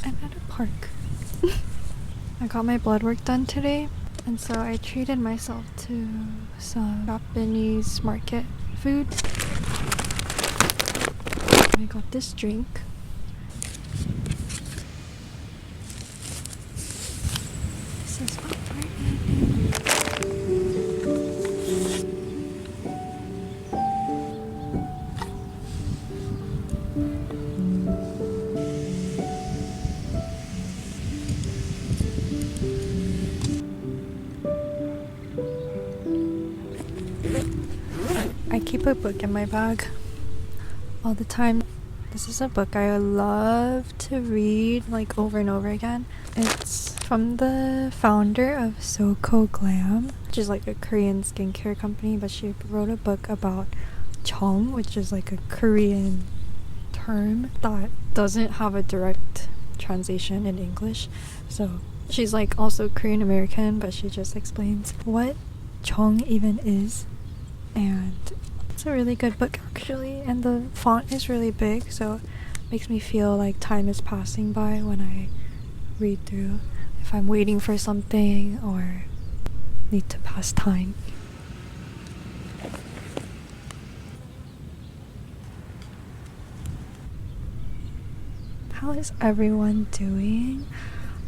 I'm at a park. I got my blood work done today, and so I treated myself to some Japanese market food. I got this drink. This is what we're eating. I keep a book in my bag all the time. This is a book I love to read like over and over again. It's from the founder of So Glam, which is like a Korean skincare company, but she wrote a book about Chong, which is like a Korean term that doesn't have a direct translation in English. So she's like also Korean American, but she just explains what Chong even is. And it's a really good book actually, and the font is really big, so it makes me feel like time is passing by when I read through, if I'm waiting for something or need to pass time. How is everyone doing?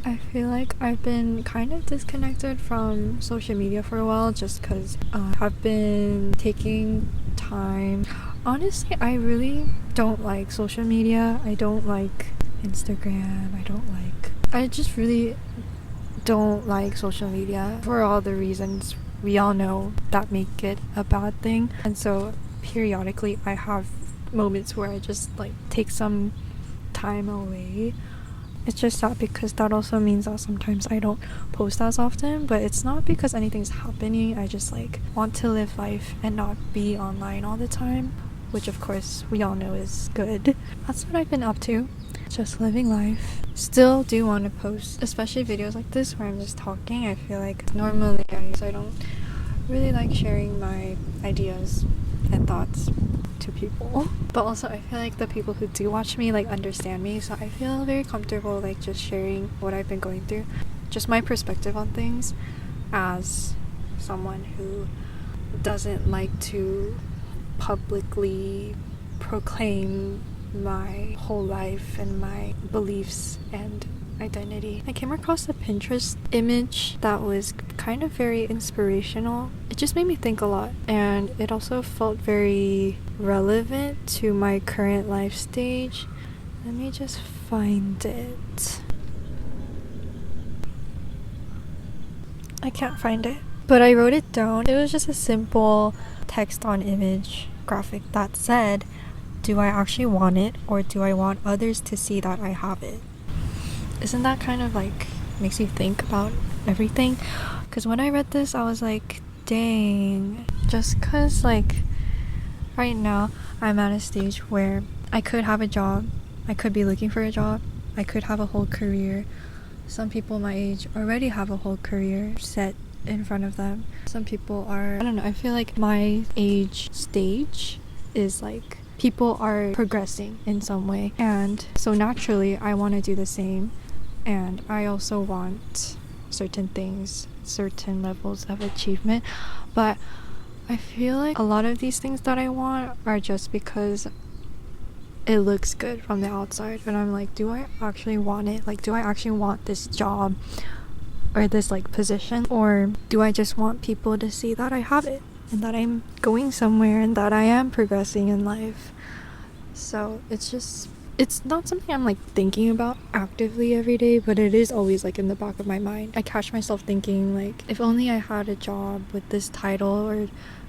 I feel like I've been kind of disconnected from social media for a while just because I've been taking time. Honestly, I really don't like social media. I don't like Instagram. I just really don't like social media for all the reasons we all know that make it a bad thing. And so periodically I have moments where I just like take some time away. It's just sad because that also means that sometimes I don't post as often, but it's not because anything's happening. I just like want to live life and not be online all the time, which of course we all know is good. That's what I've been up to, just living life. Still do want to post, especially videos like this where I'm just talking. I feel like normally I don't really like sharing my ideas and thoughts to people, but also I feel like the people who do watch me like understand me, so I feel very comfortable like just sharing what I've been going through, just my perspective on things as someone who doesn't like to publicly proclaim my whole life and my beliefs and identity. I came across a Pinterest image that was kind of very inspirational. It just made me think a lot, and it also felt very relevant to my current life stage. Let me just find it. I can't find it, but I wrote it down. It was just a simple text on image graphic that said, "Do I actually want it, or do I want others to see that I have it?" Isn't that kind of like makes you think about everything? Because when I read this I was like, dang, just because like right now I'm at a stage where I could have a job, I could be looking for a job, I could have a whole career. Some people my age already have a whole career set in front of them. Some people are, I don't know, I feel like my age stage is like people are progressing in some way, and so naturally I want to do the same. And I also want certain things, certain levels of achievement, but I feel like a lot of these things that I want are just because it looks good from the outside, and I'm like, do I actually want it? Like, do I actually want this job or this like position, or do I just want people to see that I have it and that I'm going somewhere and that I am progressing in life? So it's not something I'm like thinking about actively every day, but it is always like in the back of my mind. I catch myself thinking like, if only I had a job with this title or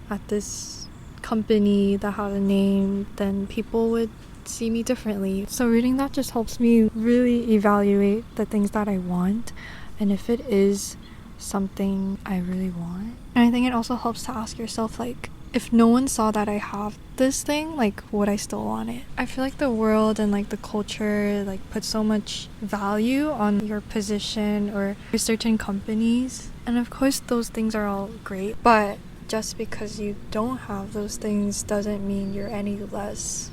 at this company that had a name, then people would see me differently. So reading that just helps me really evaluate the things that I want, and if it is something I really want. And I think it also helps to ask yourself, like, if no one saw that I have this thing, like, would I still want it? I feel like the world and like the culture like puts so much value on your position or certain companies, and of course those things are all great, but just because you don't have those things doesn't mean you're any less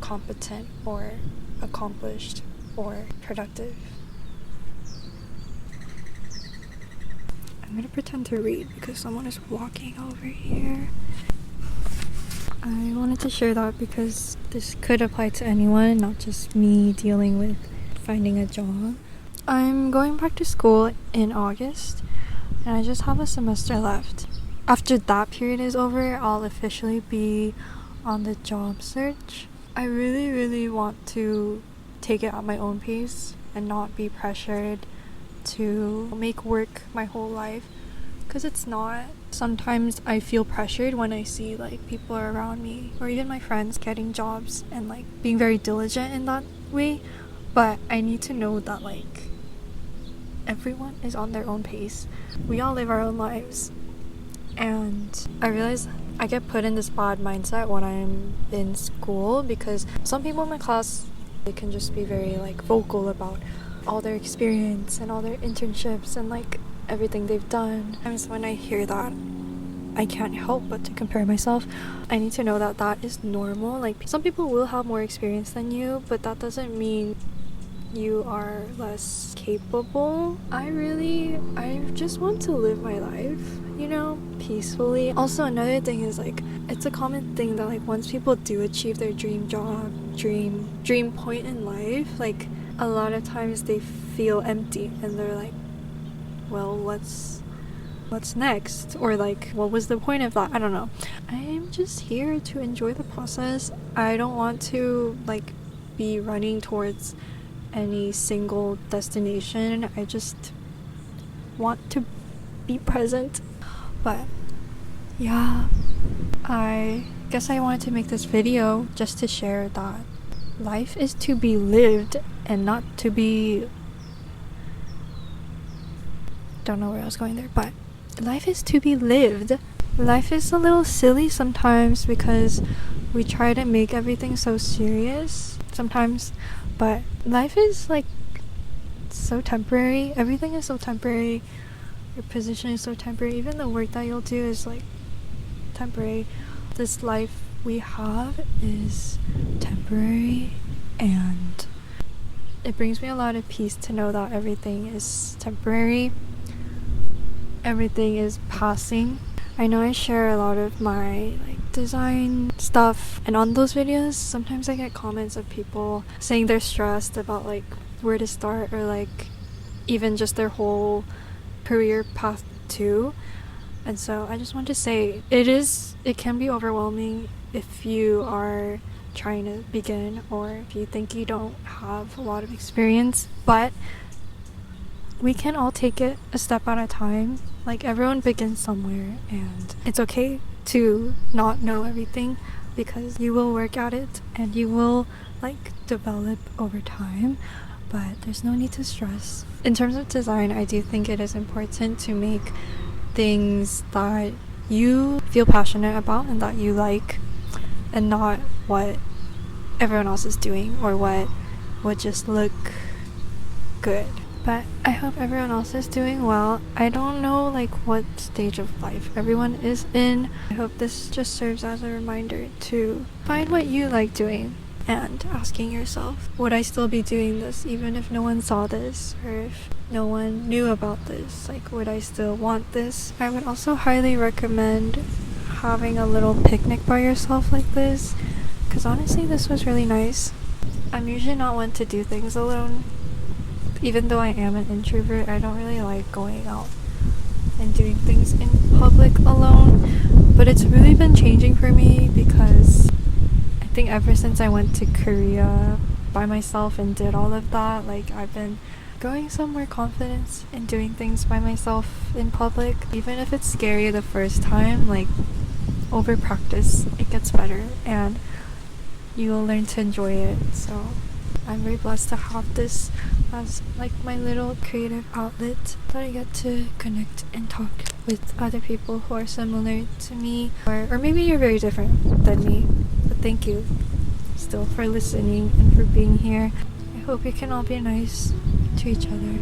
competent or accomplished or productive. I'm gonna pretend to read because someone is walking over here. I wanted to share that because this could apply to anyone, not just me dealing with finding a job. I'm going back to school in August, and I just have a semester left. After that period is over, I'll officially be on the job search. I really want to take it at my own pace and not be pressured to make work my whole life, because it's not. Sometimes I feel pressured when I see like people around me or even my friends getting jobs and like being very diligent in that way, but I need to know that like everyone is on their own pace. We all live our own lives, and I realize I get put in this bad mindset when I'm in school because some people in my class, they can just be very like vocal about all their experience and all their internships and like everything they've done. Sometimes when I hear that, I can't help but to compare myself. I need to know that that is normal. Like some people will have more experience than you, but that doesn't mean you are less capable. I just want to live my life, you know, peacefully. Also, another thing is like it's a common thing that like once people do achieve their dream job, dream point in life, like a lot of times they feel empty and they're like, well, what's next? Or like, what was the point of that? I don't know. I'm just here to enjoy the process. I don't want to like be running towards any single destination. I just want to be present. But yeah, I guess I wanted to make this video just to share that life is to be lived and not to be, don't know where I was going there, but life is to be lived. Life is a little silly sometimes because we try to make everything so serious sometimes, but life is like so temporary. Everything is so temporary. Your position is so temporary. Even the work that you'll do is like temporary. This life we have is temporary, and it brings me a lot of peace to know that everything is temporary. Everything is passing. I know I share a lot of my like design stuff, and on those videos sometimes I get comments of people saying they're stressed about like where to start or like even just their whole career path too. And so I just want to say it can be overwhelming if you are trying to begin or if you think you don't have a lot of experience, but we can all take it a step at a time. Like everyone begins somewhere, and it's okay to not know everything because you will work at it and you will like develop over time, but there's no need to stress. In terms of design, I do think it is important to make things that you feel passionate about and that you like, and not what everyone else is doing or what would just look good. But I hope everyone else is doing well. I don't know like what stage of life everyone is in. I hope this just serves as a reminder to find what you like doing and asking yourself, would I still be doing this even if no one saw this or if no one knew about this? Like, would I still want this? I would also highly recommend having a little picnic by yourself like this, because honestly this was really nice. I'm usually not one to do things alone. Even though I am an introvert, I don't really like going out and doing things in public alone. But it's really been changing for me because I think ever since I went to Korea by myself and did all of that, like I've been growing some more confidence in doing things by myself in public. Even if it's scary the first time, like over practice, it gets better and you will learn to enjoy it. So I'm very blessed to have this as like my little creative outlet that I get to connect and talk with other people who are similar to me, or maybe you're very different than me, but thank you still for listening and for being here. I hope we can all be nice to each other.